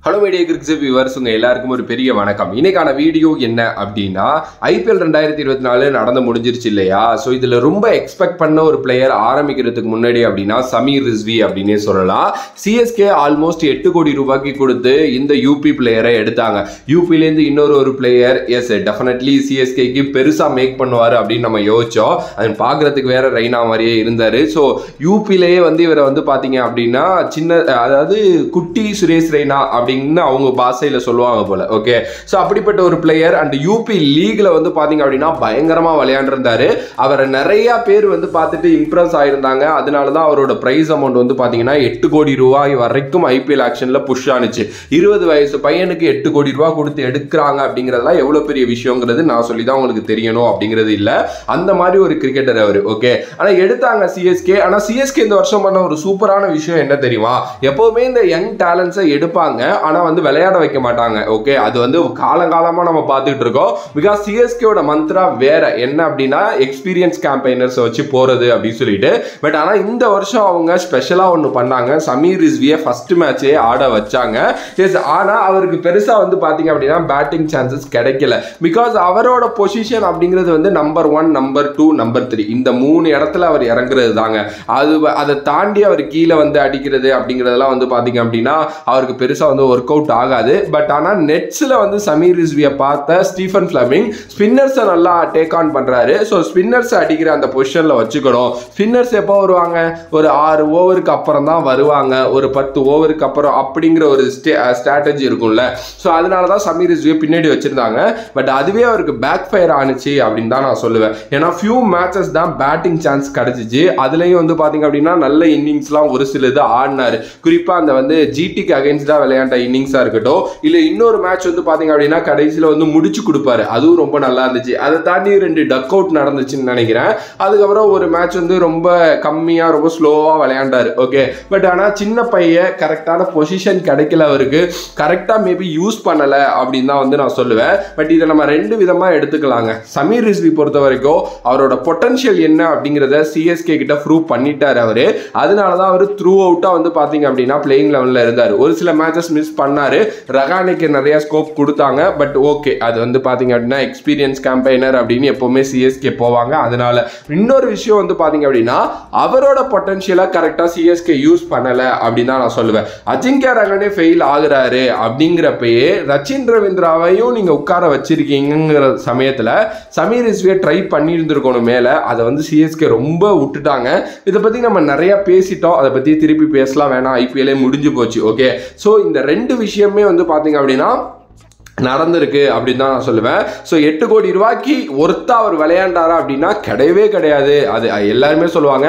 Hello media cricket viewers, உங்க எல்லாருக்கும் ஒரு பெரிய வணக்கம். இன்னைக்கான வீடியோ என்ன அப்படின்னா, ஐபிஎல் 2024 நடந்து முடிஞ்சிருச்சு இல்லையா? ஸோ இதில் ரொம்ப எக்ஸ்பெக்ட் பண்ண ஒரு பிளேயர் ஆரம்பிக்கிறதுக்கு முன்னாடி அப்படின்னா சமீர் ரிஸ்வி அப்படின்னே சொல்லலாம். சிஎஸ்கே ஆல்மோஸ்ட் 8 கோடி ரூபாய்க்கு கொடுத்து இந்த யூபி பிளேயரை எடுத்தாங்க. யூபிலேருந்து இன்னொரு பிளேயர் எஸ் டெஃபினெட்லி சிஎஸ்கேக்கு பெருசாக மேக் பண்ணுவார் அப்படின்னு நம்ம யோசிச்சோம். அது பார்க்குறதுக்கு வேற ரெய்னா மாதிரியே இருந்தார். ஸோ யூபிலேயே இவரை பார்த்தீங்க அப்படின்னா அதாவது குட்டி சுரேஷ் ரெய்னா அப்படி அவங்க பாஷையில சொல்லுவாங்க போல. ஓகே, சோ அப்படிப்பட்ட ஒரு பிளேயர் அண்ட் யூபி லீக்ல பாத்தீங்க அப்படின்னா பயங்கரமா விளையாண்டிருந்தாரு. அவரை நிறைய பேர் பார்த்துட்டு இம்ப்ரெஸ் ஆயிருந்தாங்க. அதனாலதான் அவரோட பிரைஸ் அமௌண்ட் பாத்தீங்கன்னா 8 கோடி ரூபாய் வரைக்கும் ஐபிஎல் ஆக்ஷன்ல புஷ் ஆனிச்சு. 20 வயசு பையனுக்கு 8 கோடி ரூபாய் கொடுத்து எடுக்கிறாங்க அப்படிங்கறதெல்லாம் எவ்வளவு பெரிய விஷயங்கிறது நான் சொல்லிதான் உங்களுக்கு தெரியணும் அப்படிங்கிறது இல்ல. அந்த மாதிரி ஒரு கிரிக்கெட்டர் அவரு. ஓகே, ஆனா எடுத்தாங்க சிஎஸ்கே. ஆனா சிஎஸ்கே இந்த வருஷம் பண்ண ஒரு சூப்பரான விஷயம் என்ன தெரியுமா? எப்பவுமே இந்த யங் டேலண்ட்ஸை எடுப்பாங்க, ஆனா விளையாட வைக்க மாட்டாங்க. ஓகே, அது காலங்காலமா நம்ம பார்த்துட்டு இருக்கோம். பிகாஸ் சிஎஸ்கேவோட மந்த்ரா வேற என்ன அப்படின்னா எக்ஸ்பீரியன்ஸ் கேம்பெயினர்ஸ் வச்சு போறது அப்படின்னு சொல்லிட்டு. பட் ஆனா இந்த வருஷம் அவங்க ஸ்பெஷலா ஒன்று பண்ணாங்க. சமீர் ரிஸ்வியை ஃபர்ஸ்ட் மேட்சே ஆட வச்சாங்க. எஸ், ஆனா அவருக்கு பெருசா பாத்தீங்க அப்படின்னா பேட்டிங் சான்சஸ் கிடைக்கல. பிகாஸ் அவரோட பொசிஷன் அப்படிங்கிறது நம்பர் 1, நம்பர் 2, நம்பர் 3 இந்த 3 இடத்துல அவர் இறங்குறது தாங்க. அதை தாண்டி அவர் கீழே அடிக்கிறது அப்படிங்கிறதெல்லாம் பாத்தீங்க அப்படின்னா அவருக்கு பெருசா ஒர்க் அவுட் ஆகாது. பட் ஆனா நெட்ஸ்ல சமீர் ரிஸ்வியை பார்த்த ஸ்டீஃபன் ஃபிளமிங் ஸ்பின்னர்ஸை நல்லா டேக் ஆன் பண்றாரு. ஸோ ஸ்பின்னர்ஸ் அடிக்கிற அந்த பொசிஷன்ல வச்சுக்கணும். ஸ்பின்னர்ஸ் எப்போ வருவாங்க? ஒரு 6 ஓவருக்கு அப்புறம் தான் வருவாங்க, ஒரு 10 ஓவருக்கு அப்புறம் அப்படிங்கிற ஒரு ஸ்ட்ராட்டஜி இருக்கும்ல. ஸோ அதனாலதான் சமீர் ரிஸ்வியை பின்னாடி வச்சிருந்தாங்க. பட் அதுவே அவருக்கு பேக் ஃபயர் ஆனிச்சு அப்படின்னு தான் நான் சொல்லுவேன். ஏன்னா ஃபியூ மேட்சஸ் தான் பேட்டிங் சான்ஸ் கிடைச்சிச்சு. அதுலயும் பாத்தீங்க அப்படின்னா நல்ல இன்னிங்ஸ்லாம் ஒரு சிலது ஆடினாரு. குறிப்பா அந்த ஜிடிக்கு அகைன்ஸ்டா விளையாண்ட இன்னிங்ஸா இருக்கட்டும், இல்ல இன்னொரு மேட்ச் பாத்தீங்க அப்படின்னா கடைசியில முடிச்சு கொடுப்பாரு. அதுவும் ரொம்ப நல்லா இருந்துச்சு. அதை தாண்டி 2 டக் அவுட் நடந்துச்சுன்னு நினைக்கிறேன். அதுக்கப்புறம் ஒரு மேட்ச் ரொம்ப கம்மியா ரொம்ப ஸ்லோவா விளையாண்டாரு. ஓகே, பட் ஆனா சின்ன பையன் கரெக்டான பொசிஷன் கிடைக்கல, அவருக்கு கரெக்டா மேபி யூஸ் பண்ணல அப்படின்னு தான் நான் சொல்லுவேன். பட் இதை நம்ம 2 விதமா எடுத்துக்கலாங்க. சமீர் ரிஸ்வி பொறுத்த வரைக்கும் அவரோட பொட்டன்ஷியல் என்ன அப்படிங்கறத சிஎஸ்கே கிட்ட ப்ரூவ் பண்ணிட்டாரு அவரு. அதனாலதான் அவர் த்ரூ அவுட்டா பாத்தீங்க அப்படின்னா பிளேயிங் லெவல்ல இருந்தாரு. ஒரு சில மேட்சஸ் மிஸ் பண்ணாரு. ரகானிக்கு நிறைய ஸ்கோப் கொடுத்தாங்க. பட் ஓகே, அது பாத்தீங்க அப்படின்னா எக்ஸ்பீரியன்ஸ் கேம்பெயினர் அப்படின்னு எப்பவுமே சிஎஸ்கே போவாங்க. அதனால இன்னொரு விஷயம் பாத்தீங்க அப்படின்னா அவரோட பொட்டன்ஷியலா கரெக்டா சிஎஸ்கே யூஸ் பண்ணல அப்படின்னு தான் நான் சொல்லுவேன். அஜிங்கியா ரஹானே ஃபெயில் ஆகுறாரு அப்படிங்கிறப்பயே ரச்சின் ரவீந்திராவையும் நீங்க உட்கார வச்சிருக்கீங்கிற சமயத்துல சமீர் ரிஸ்வியை ட்ரை பண்ணி இருந்திருக்கணும் மேல. அதை சிஎஸ்கே ரொம்ப விட்டுட்டாங்க. இதை பத்தி நம்ம நிறைய பேசிட்டோம். அதை பத்தி திருப்பி பேசலாம் வேணாம், ஐபிஎல்லே முடிஞ்சு போச்சு. ஓகே, ஸோ இந்த 2 விஷயமே பாத்தீங்க அப்படின்னா நடந்திருக்கு அப்படின்னு தான் நான் சொல்லுவேன். ஸோ 8 கோடி ரூபாய்க்கு ஒருத்தா அவர் விளையாண்டாரா அப்படின்னா கிடையவே கிடையாது. அது எல்லாருமே சொல்லுவாங்க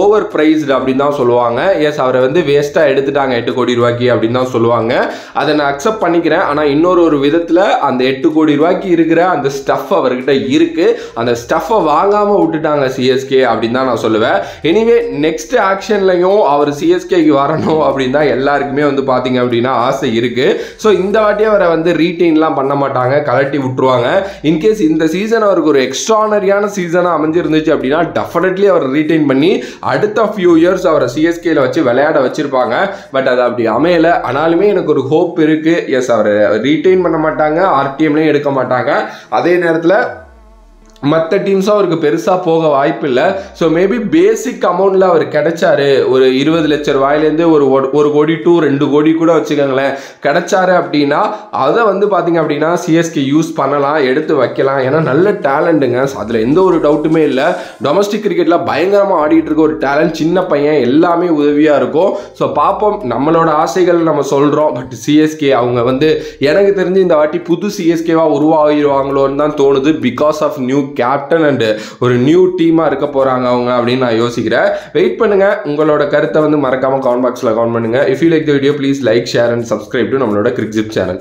ஓவர் பிரைஸ்டு அப்படின்னு தான் சொல்லுவாங்க. எஸ், அவரை வேஸ்டா எடுத்துட்டாங்க 8 கோடி ரூபாய்க்கு அப்படின்னு தான் சொல்லுவாங்க. அதை நான் அக்செப்ட் பண்ணிக்கிறேன். ஆனால் இன்னொரு விதத்தில் அந்த 8 கோடி ரூபாய்க்கு இருக்கிற அந்த ஸ்டஃப் அவர்கிட்ட இருக்கு. அந்த ஸ்டஃப்பை வாங்காம விட்டுட்டாங்க சிஎஸ்கே அப்படின்னு தான் நான் சொல்லுவேன். எனிவே நெக்ஸ்ட் ஆக்ஷன்லையும் அவர் சிஎஸ்கேக்கு வரணும் அப்படின்னு தான் எல்லாருக்குமே பாத்தீங்க அப்படின்னா ஆசை இருக்கு. ஸோ இந்த வாட்டி அவரை ரீடைன்லாம் பண்ண மாட்டாங்க, கலட்டி விட்டுருவாங்க. இன்கேஸ் இந்த சீசன் அவருக்கு ஒரு எக்ஸ்ட்ரானரியான சீசனா அமைஞ்சிருந்துச்சு அப்படின்னா டெஃபினெட்லி அவர் ரீடைன் பண்ணி அடுத்த ஃபியூ இயர்ஸ் அவரை சிஎஸ்கேல வச்சு விளையாட வச்சிருப்பாங்க. பட் அது அப்படி அமையல. ஆனாலுமே எனக்கு ஒரு ஹோப் இருக்கு. எஸ், அவரை ரீடைன் பண்ண மாட்டாங்க, ஆர்டிஎம்லையும் எடுக்க மாட்டாங்க. அதே நேரத்தில் மற்ற டீம்ஸும் அவருக்கு பெருசாக போக வாய்ப்பு இல்லை. ஸோ மேபி பேசிக் அமௌண்ட்டில் அவர் கிடைச்சாரு, ஒரு 20 லட்சம் ரூபாயிலேருந்து ஒரு கோடி டு 2 கோடி கூட வச்சுக்கோங்களேன், கிடைச்சாரு அப்படின்னா அதை பார்த்தீங்க அப்படின்னா சிஎஸ்கே யூஸ் பண்ணலாம், எடுத்து வைக்கலாம். ஏன்னா நல்ல டேலண்ட்டுங்க, அதில் எந்த ஒரு டவுட்டுமே இல்லை. டொமஸ்டிக் கிரிக்கெட்டில் பயங்கரமாக ஆடிட்டு இருக்க ஒரு டேலண்ட், சின்ன பையன், எல்லாமே உதவியாக இருக்கும். ஸோ பார்ப்போம், நம்மளோட ஆசைகள் நம்ம சொல்கிறோம். பட் சிஎஸ்கே அவங்க எனக்கு தெரிஞ்சு இந்த வாட்டி புது சிஎஸ்கேவாக உருவாகிடுவாங்களோன்னு தான் தோணுது. Because of new captain and ஒரு நியூ டீமா இருக்க போறாங்க அவங்க அப்படின்னு நான் யோசிக்கிறேன். வெயிட் பண்ணுங்க. உங்களோட கருத்தை மறக்காம கமெண்ட் பாக்ஸ்ல கமெண்ட் பண்ணுங்க. If you like the video please like, share and subscribe to நம்மளோட கிரிக்கெட் சேனல்.